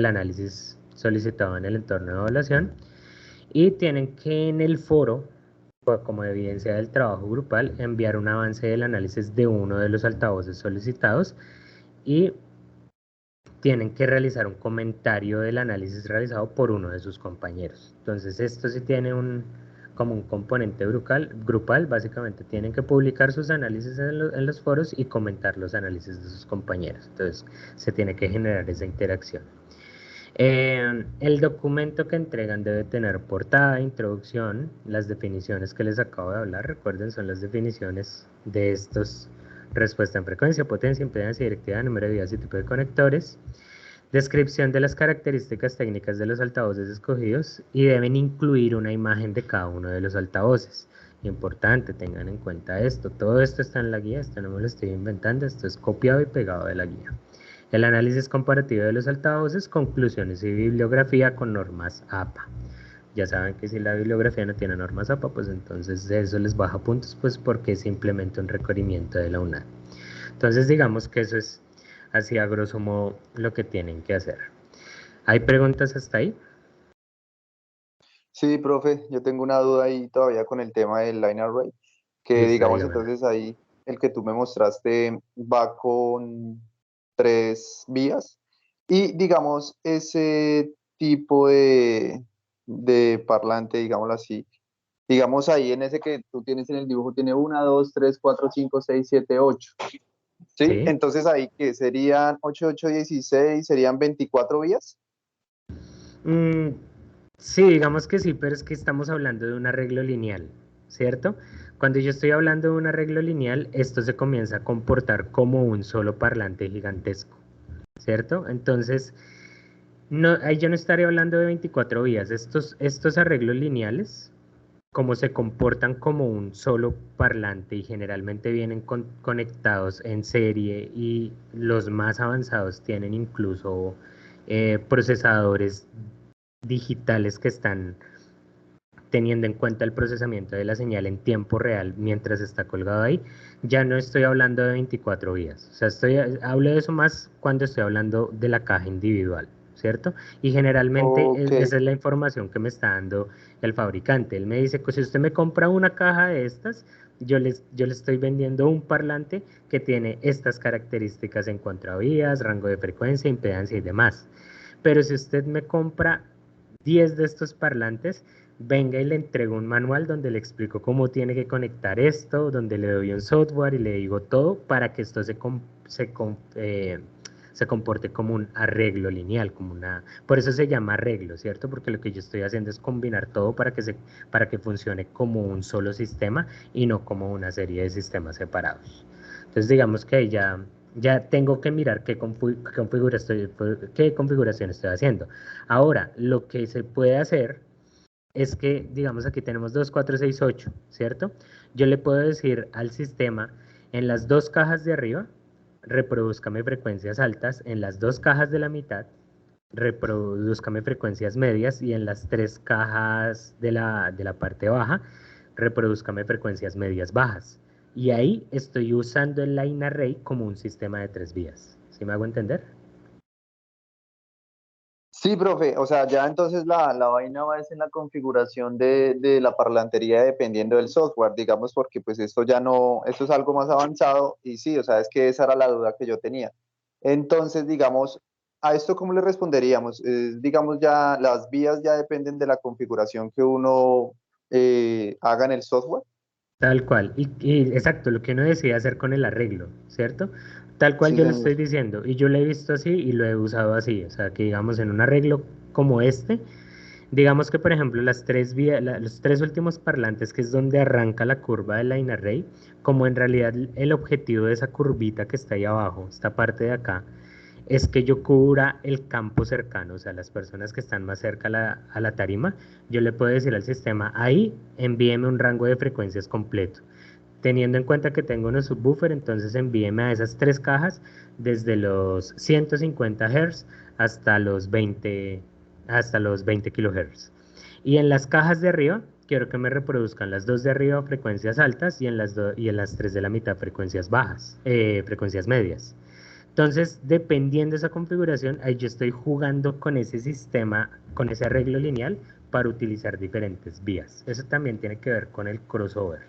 A: análisis solicitado en el entorno de evaluación y tienen que en el foro, como evidencia del trabajo grupal, enviar un avance del análisis de uno de los altavoces solicitados y tienen que realizar un comentario del análisis realizado por uno de sus compañeros. Entonces esto sí tiene como un componente grupal, básicamente tienen que publicar sus análisis en los foros y comentar los análisis de sus compañeros. Entonces se tiene que generar esa interacción. El documento que entregan debe tener portada, introducción, las definiciones que les acabo de hablar, recuerden, son las definiciones de estos: respuesta en frecuencia, potencia, impedancia, directividad, número de vías y tipo de conectores, descripción de las características técnicas de los altavoces escogidos y deben incluir una imagen de cada uno de los altavoces. Importante, tengan en cuenta esto, todo esto está en la guía, esto no me lo estoy inventando, esto es copiado y pegado de la guía. El análisis comparativo de los altavoces, conclusiones y bibliografía con normas APA. Ya saben que si la bibliografía no tiene normas APA, pues entonces eso les baja puntos, pues porque es simplemente un requerimiento de la UNAM. Entonces digamos que eso es así a grosso modo lo que tienen que hacer. ¿Hay preguntas hasta ahí?
B: Sí, profe, yo tengo una duda ahí todavía con el tema del line array, que
A: Listo,
B: digamos
A: dígamela.
B: entonces ahí el que tú me mostraste va con 3 vías y digamos ese tipo de parlante, digámoslo así, digamos ahí en ese que tú tienes en el dibujo tiene 1, 2, 3, 4, 5, 6, 7, 8, ¿sí?
A: ¿Sí?
B: Entonces ahí que serían 8, 8, 16, serían 24 vías.
A: Mm, sí, digamos que sí, pero es que estamos hablando de un arreglo lineal, ¿cierto? Cuando yo estoy hablando de un arreglo lineal, esto se comienza a comportar como un solo parlante gigantesco, ¿cierto? Entonces, no, ahí yo no estaré hablando de 24 vías. Estos arreglos lineales, como se comportan como un solo parlante y generalmente vienen conectados en serie y los más avanzados tienen incluso procesadores digitales que están teniendo en cuenta el procesamiento de la señal en tiempo real mientras está colgado ahí, ya no estoy hablando de 24 vías. O sea, hablo de eso más cuando estoy hablando de la caja individual, ¿cierto? Y generalmente
B: Ok.
A: esa es la información que me está dando el fabricante. Él me dice que si usted me compra una caja de estas, yo le estoy vendiendo un parlante que tiene estas características en cuanto a vías, rango de frecuencia, impedancia y demás. Pero si usted me compra 10 de estos parlantes, venga y le entrego un manual donde le explico cómo tiene que conectar esto, donde le doy un software y le digo todo para que esto se comporte como un arreglo lineal, como una, por eso se llama arreglo, ¿cierto? Porque lo que yo estoy haciendo es combinar todo para que funcione como un solo sistema y no como una serie de sistemas separados. Entonces digamos que ya tengo que mirar qué configuración estoy haciendo. Ahora, lo que se puede hacer es que, digamos, aquí tenemos 2, 4, 6, 8, ¿cierto? Yo le puedo decir al sistema, en las dos cajas de arriba, reproduzcame frecuencias altas, en las dos cajas de la mitad, reproduzcame frecuencias medias, y en las tres cajas de la parte baja, reproduzcame frecuencias medias bajas. Y ahí estoy usando el line array como un sistema de 3 vías. ¿Sí me hago entender?
B: Sí, profe, o sea, ya entonces la vaina va es en la configuración de la parlantería dependiendo del software, digamos, porque pues esto ya no, esto es algo más avanzado y sí, o sea, es que esa era la duda que yo tenía. Entonces, digamos, ¿a esto cómo le responderíamos? Digamos, ya las vías ya dependen de la configuración que uno haga en el software.
A: Tal cual. Y exacto, lo que uno decide hacer con el arreglo, ¿cierto? Tal cual
B: Sí,
A: yo lo
B: señor.
A: estoy diciendo. Y yo lo he visto así y lo he usado así. O sea, que digamos en un arreglo como este, digamos que por ejemplo los tres últimos parlantes, que es donde arranca la curva de line array, como en realidad el objetivo de esa curvita que está ahí abajo, esta parte de acá, es que yo cubra el campo cercano, o sea, las personas que están más cerca a la tarima, yo le puedo decir al sistema, ahí envíeme un rango de frecuencias completo. Teniendo en cuenta que tengo unos subwoofer, entonces envíeme a esas tres cajas desde los 150 Hz hasta los 20 kHz. Y en las cajas de arriba, quiero que me reproduzcan las dos de arriba frecuencias altas, y en las tres de la mitad frecuencias bajas, frecuencias medias. Entonces, dependiendo de esa configuración, ahí yo estoy jugando con ese sistema, con ese arreglo lineal para utilizar diferentes vías. Eso también tiene que ver con el crossover.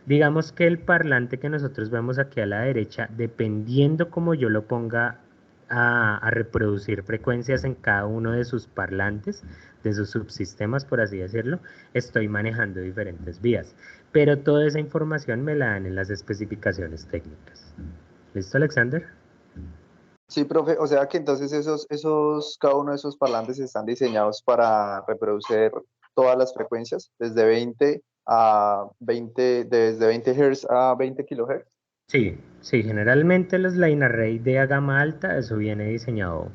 A: Digamos que el parlante que nosotros vemos aquí a la derecha, dependiendo como yo lo ponga a reproducir frecuencias en cada uno de sus parlantes, de sus subsistemas, por así decirlo, estoy manejando diferentes vías. Pero toda esa información me la dan en las especificaciones técnicas. ¿Listo, Alexander?
B: Sí, profe, o sea que entonces cada uno de esos parlantes están diseñados para reproducir todas las frecuencias, desde 20 a 20, desde 20 Hz a 20 kilohertz.
A: Sí, sí, generalmente los line array de gama alta, eso viene diseñado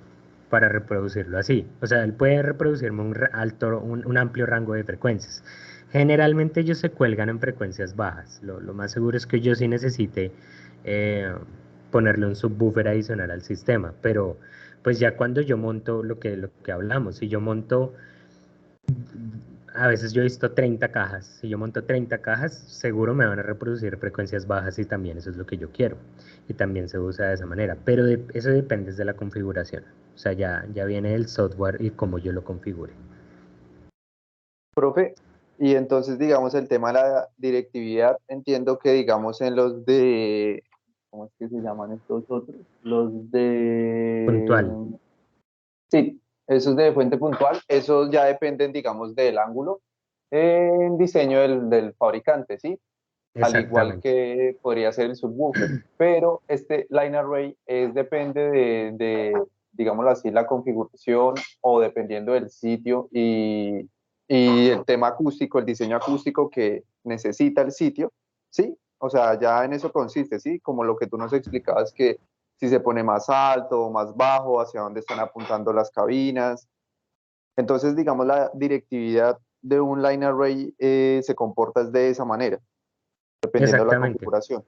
A: para reproducirlo así. O sea, él puede reproducirme un amplio rango de frecuencias. Generalmente ellos se cuelgan en frecuencias bajas. Lo más seguro es que yo sí necesite eh, ponerle un subwoofer adicional al sistema. Pero pues ya cuando yo monto lo que hablamos, si yo monto a veces yo he visto 30 cajas. Si yo monto 30 cajas, seguro me van a reproducir frecuencias bajas y también eso es lo que yo quiero. Y también se usa de esa manera. Pero eso depende de la configuración. O sea, ya viene el software y cómo yo lo configure.
B: Profe, y entonces digamos el tema de la directividad, entiendo que digamos en los de, ¿cómo es que se llaman estos otros? Los
A: Puntual.
B: de, sí, esos de fuente puntual, esos ya dependen digamos del ángulo en diseño del fabricante, ¿sí? Al igual
A: Exactamente.
B: que podría ser el subwoofer, pero este line array depende digámoslo así, la configuración o dependiendo del sitio y el tema acústico, el diseño acústico que necesita el sitio, ¿sí? O sea, ya en eso consiste, ¿sí? Como lo que tú nos explicabas, que si se pone más alto o más bajo, hacia dónde están apuntando las cabinas. Entonces, digamos, la directividad de un line array se comporta de esa manera dependiendo de la
A: Exactamente.
B: configuración.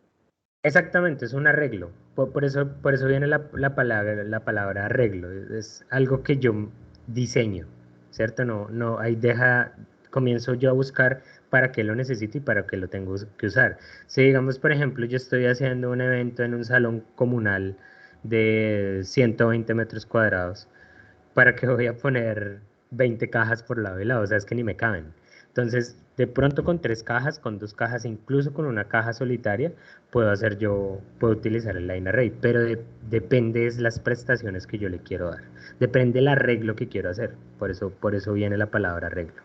A: Exactamente, es un arreglo. Por eso viene la palabra arreglo. Es algo que yo diseño, ¿cierto? Ahí comienzo yo a buscar para qué lo necesito y para qué lo tengo que usar. Si digamos, por ejemplo, yo estoy haciendo un evento en un salón comunal de 120 metros cuadrados, ¿para qué voy a poner 20 cajas por lado y lado? O sea, es que ni me caben. Entonces, de pronto con 3 cajas, con 2 cajas, incluso con una caja solitaria, puedo utilizar el line array, pero depende de las prestaciones que yo le quiero dar. Depende del arreglo que quiero hacer. Por eso viene la palabra arreglo.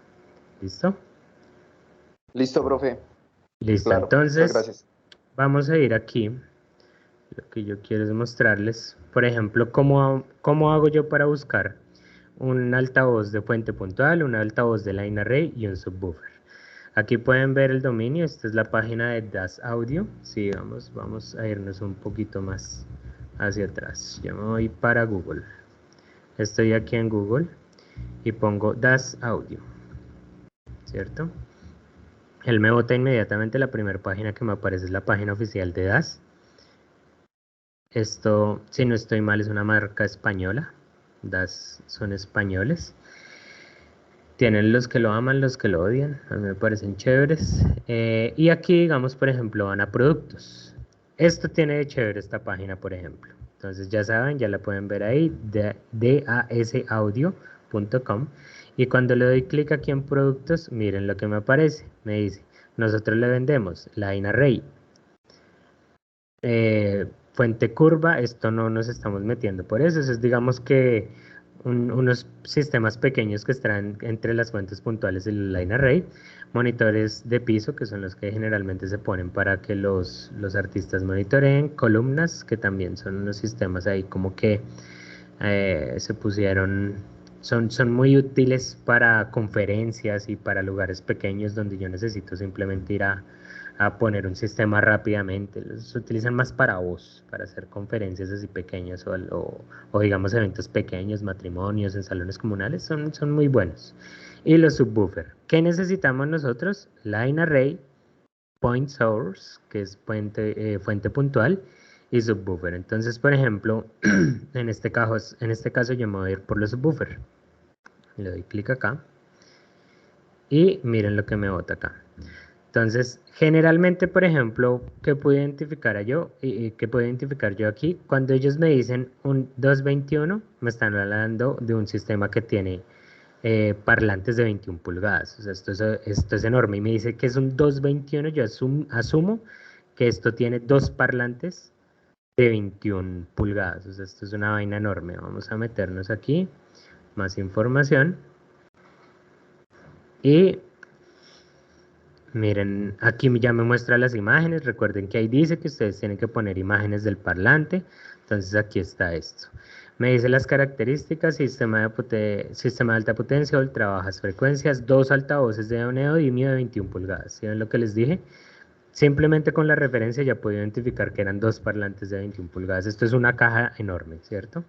A: ¿Listo?
B: Listo, profe.
A: Listo,
B: Claro, muchas
A: entonces
B: gracias.
A: vamos a ir aquí. Lo que yo quiero es mostrarles, por ejemplo, cómo hago yo para buscar un altavoz de fuente puntual, un altavoz de line array y un subwoofer. Aquí pueden ver el dominio, esta es la página de Das Audio. Sí, vamos a irnos un poquito más hacia atrás. Yo me voy para Google. Estoy aquí en Google y pongo Das Audio, ¿cierto? Él me bota inmediatamente, la primera página que me aparece es la página oficial de Das. Esto, si no estoy mal, es una marca española. Das son españoles. Tienen los que lo aman, los que lo odian. A mí me parecen chéveres. Y aquí, digamos, por ejemplo, van a productos. Esto tiene de chévere esta página, por ejemplo. Entonces ya saben, ya la pueden ver ahí, dasaudio.com. Y cuando le doy clic aquí en productos, miren lo que me aparece. Me dice, nosotros le vendemos line array, fuente curva, esto no nos estamos metiendo por eso es digamos que unos sistemas pequeños que están entre las fuentes puntuales del line array, monitores de piso que son los que generalmente se ponen para que los artistas monitoreen, columnas que también son unos sistemas ahí como que se pusieron, son muy útiles para conferencias y para lugares pequeños donde yo necesito simplemente ir a poner un sistema rápidamente. Los utilizan más para voz, para hacer conferencias así pequeñas o digamos eventos pequeños, matrimonios en salones comunales, son muy buenos. Y los subwoofer. ¿Qué necesitamos nosotros? Line array, point source, que es fuente puntual, y subwoofer. Entonces, por ejemplo, en este caso yo me voy a ir por los subwoofer. Le doy clic acá. Y miren lo que me bota acá. Entonces, generalmente, por ejemplo, ¿qué puedo identificar qué puedo identificar yo aquí? Cuando ellos me dicen un 221, me están hablando de un sistema que tiene parlantes de 21 pulgadas. O sea, esto es enorme. Y me dice que es un 221, yo asumo que esto tiene dos parlantes de 21 pulgadas. O sea, esto es una vaina enorme. Vamos a meternos aquí, más información. Y miren, aquí ya me muestra las imágenes. Recuerden que ahí dice que ustedes tienen que poner imágenes del parlante. Entonces aquí está esto. Me dice las características: sistema de alta potencia, ultra bajas frecuencias, dos altavoces de neodimio de 21 pulgadas. ¿Sí ven lo que les dije? Simplemente con la referencia ya puedo identificar que eran dos parlantes de 21 pulgadas. Esto es una caja enorme, ¿cierto?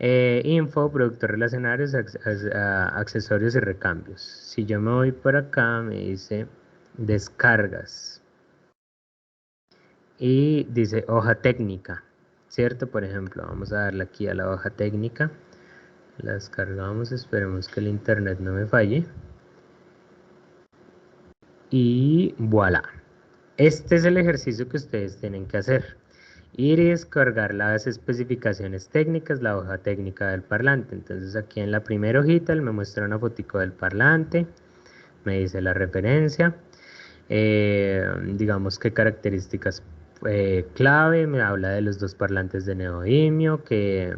A: Info, productos relacionados, accesorios y recambios. Si yo me voy por acá, me dice descargas y dice hoja técnica, ¿cierto? Por ejemplo, vamos a darle aquí a la hoja técnica, la descargamos, esperemos que el internet no me falle y voilà. Este es el ejercicio que ustedes tienen que hacer: ir y descargar las especificaciones técnicas, la hoja técnica del parlante. Entonces aquí en la primera hojita él me muestra una fotico del parlante, me dice la referencia, digamos qué características clave, me habla de los dos parlantes de neodimio, que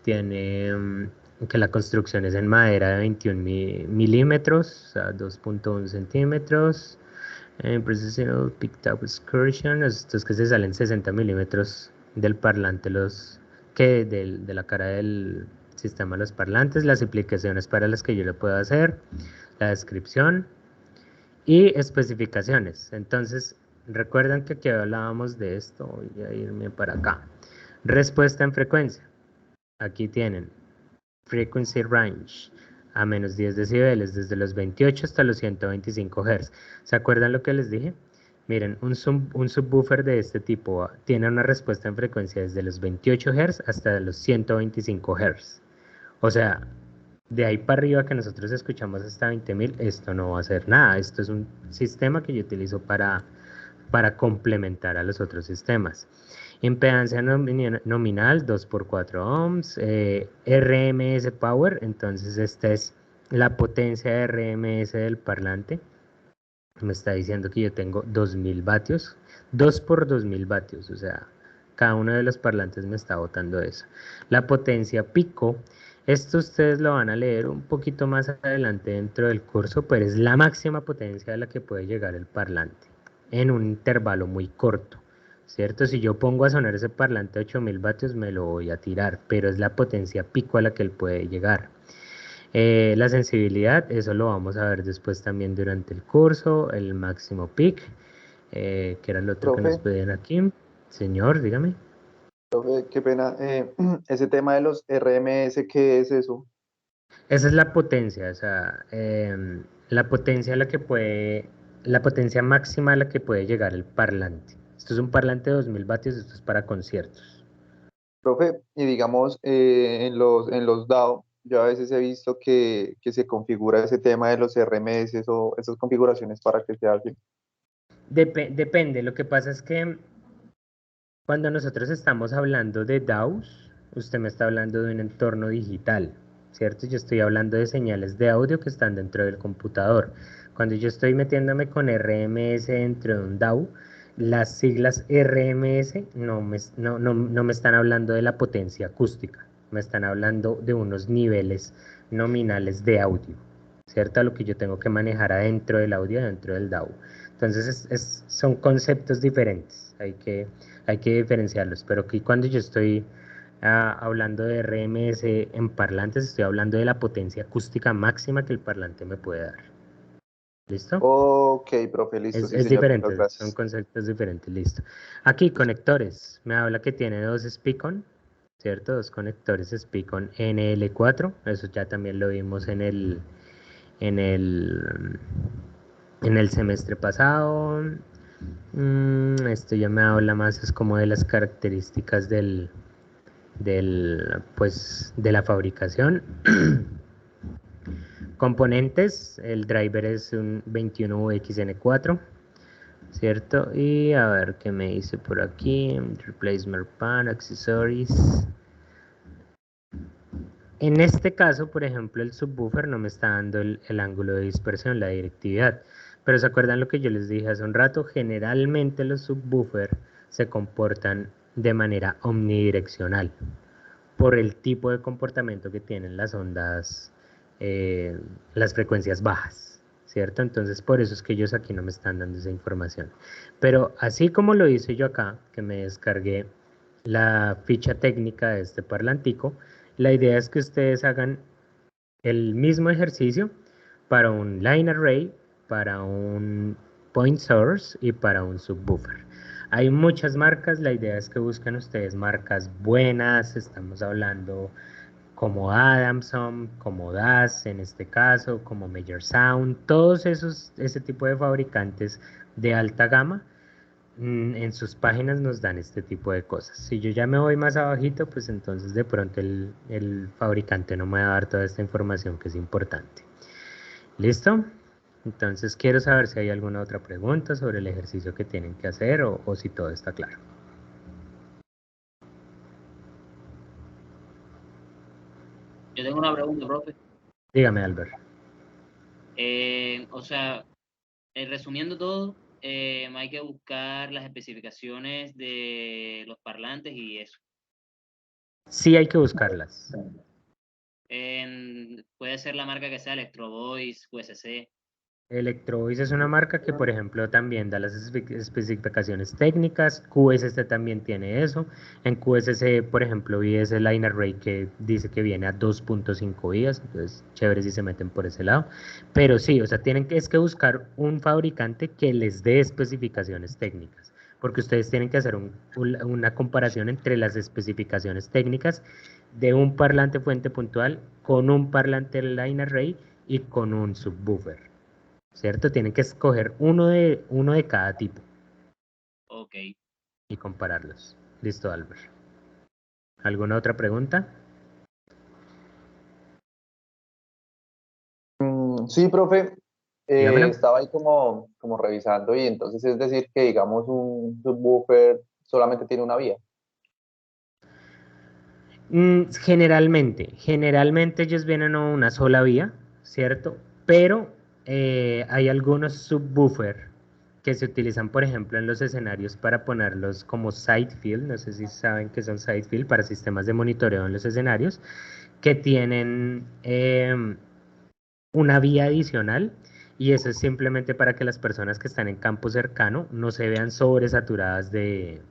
A: tiene que la construcción es en madera de 21 milímetros, o sea, 2.1 centímetros. Precisional Picked Up Excursion, estos que se salen 60 milímetros del parlante, de la cara del sistema de los parlantes, las implicaciones para las que yo le puedo hacer, la descripción y especificaciones. Entonces, recuerden que aquí hablábamos de esto, voy a irme para acá. Respuesta en frecuencia. Aquí tienen Frequency Range a menos 10 decibeles, desde los 28 hasta los 125 Hz. ¿Se acuerdan lo que les dije? Miren, un subwoofer de este tipo tiene una respuesta en frecuencia desde los 28 Hz hasta los 125 Hz. O sea, de ahí para arriba que nosotros escuchamos hasta 20.000, esto no va a hacer nada. Esto es un sistema que yo utilizo para complementar a los otros sistemas. Impedancia nominal 2x4 ohms, RMS Power, entonces esta es la potencia de RMS del parlante. Me está diciendo que yo tengo 2000 vatios, 2 por 2000 vatios, o sea, cada uno de los parlantes me está botando eso. La potencia pico Esto ustedes lo van a leer un poquito más adelante dentro del curso, pero es la máxima potencia a la que puede llegar el parlante en un intervalo muy corto, ¿cierto? Si yo pongo a sonar ese parlante a 8000 vatios me lo voy a tirar, pero es la potencia pico a la que él puede llegar. La sensibilidad, eso lo vamos a ver después también durante el curso, el máximo peak, que era el otro que nos
B: Profe,
A: pedían aquí. Señor, dígame.
B: profe, qué pena. Ese tema de los RMS, ¿qué es eso?
A: Esa es la potencia, o sea, la potencia a la que puede, la potencia máxima a la que puede llegar el parlante. Esto es un parlante de 2000 vatios, esto es para conciertos.
B: Profe, y digamos, en los DAO, yo a veces he visto que se configura ese tema de los RMS o esas configuraciones para que se hacen.
A: Depende, lo que pasa es que cuando nosotros estamos hablando de DAWs, usted me está hablando de un entorno digital, ¿cierto? Yo estoy hablando de señales de audio que están dentro del computador. Cuando yo estoy metiéndome con RMS dentro de un DAW, las siglas RMS no me están hablando de la potencia acústica, me están hablando de unos niveles nominales de audio, ¿cierto? A lo que yo tengo que manejar adentro del audio, dentro del DAW. Entonces son conceptos diferentes, hay que diferenciarlos, pero aquí cuando yo estoy hablando de RMS en parlantes, estoy hablando de la potencia acústica máxima que el parlante me puede dar. ¿Listo?
B: Ok, profe, listo, sí,
A: Es
B: señor, muchas
A: diferente, son
B: gracias.
A: conceptos diferentes, listo. Aquí, conectores, me habla que tiene dos Speakon, ¿cierto? Dos conectores Speakon NL4, eso ya también lo vimos en el, en el semestre pasado. Esto ya me habla más, es como de las características pues, de la fabricación. Componentes, el driver es un 21UXN4, ¿cierto? Y a ver qué me dice por aquí, replacement pan, accessories. En este caso, por ejemplo, el subwoofer no me está dando el ángulo de dispersión, la directividad. Pero ¿se acuerdan lo que yo les dije hace un rato? Generalmente los subwoofers se comportan de manera omnidireccional por el tipo de comportamiento que tienen las ondas, eh, las frecuencias bajas, ¿cierto? Entonces por eso es que ellos aquí no me están dando esa información. Pero así como lo hice yo acá, que me descargué la ficha técnica de este parlantico, la idea es que ustedes hagan el mismo ejercicio para un line array, para un point source y para un subwoofer. Hay muchas marcas, la idea es que busquen ustedes marcas buenas, estamos hablando como Adamson, como DAS en este caso, como Major Sound, todos ese tipo de fabricantes de alta gama en sus páginas nos dan este tipo de cosas. Si yo ya me voy más abajito, pues entonces de pronto el fabricante no me va a dar toda esta información que es importante. ¿Listo? Entonces quiero saber si hay alguna otra pregunta sobre el ejercicio que tienen que hacer o si todo está claro.
D: Yo tengo una pregunta, profe.
A: Dígame, Albert.
D: O sea, resumiendo todo, hay que buscar las especificaciones de los parlantes y eso.
A: Sí hay que buscarlas.
D: Puede ser la marca que sea Electro Voice, USC.
A: Electrovoice es una marca que, por ejemplo, también da las especificaciones técnicas. QSC también tiene eso. En QSC, por ejemplo, vi ese line array que dice que viene a 2.5 vías. Entonces, chévere si se meten por ese lado. Pero sí, o sea, es que buscar un fabricante que les dé especificaciones técnicas. Porque ustedes tienen que hacer una comparación entre las especificaciones técnicas de un parlante fuente puntual con un parlante line array y con un subwoofer. ¿Cierto? Tienen que escoger uno de cada tipo
D: Ok.
A: y compararlos. Listo, Albert. ¿Alguna otra pregunta?
B: Sí, profe,
A: Dígamelo.
B: estaba ahí como revisando y entonces es decir que digamos un subwoofer solamente tiene una vía.
A: Generalmente ellos vienen a una sola vía, ¿cierto? Pero hay algunos subwoofer que se utilizan, por ejemplo, en los escenarios para ponerlos como side field, no sé si saben que son side field para sistemas de monitoreo en los escenarios, que tienen una vía adicional, y eso es simplemente para que las personas que están en campo cercano no se vean sobresaturadas de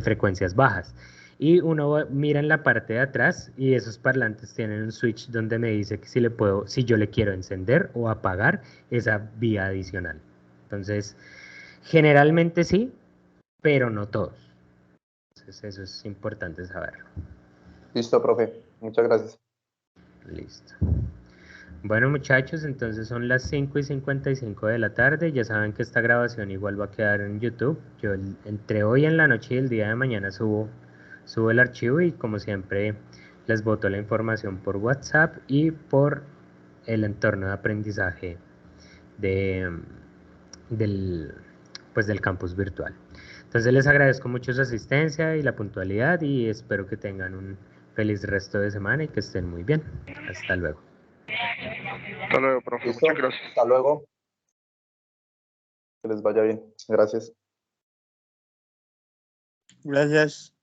A: frecuencias bajas. Y uno mira en la parte de atrás y esos parlantes tienen un switch donde me dice que si yo le quiero encender o apagar esa vía adicional. Entonces, generalmente sí, pero no todos. Entonces, eso es importante saberlo.
B: Listo, profe. Muchas gracias.
A: Listo. Bueno, muchachos, entonces son las 5:55 de la tarde. Ya saben que esta grabación igual va a quedar en YouTube. Yo entre hoy en la noche y el día de mañana subo el archivo, y como siempre les boto la información por WhatsApp y por el entorno de aprendizaje del campus virtual. Entonces les agradezco mucho su asistencia y la puntualidad, y espero que tengan un feliz resto de semana y que estén muy bien. Hasta luego.
E: Hasta luego, profe.
B: ¿Listo?
E: Muchas gracias.
B: Hasta luego. Que les vaya bien. Gracias.
F: Gracias.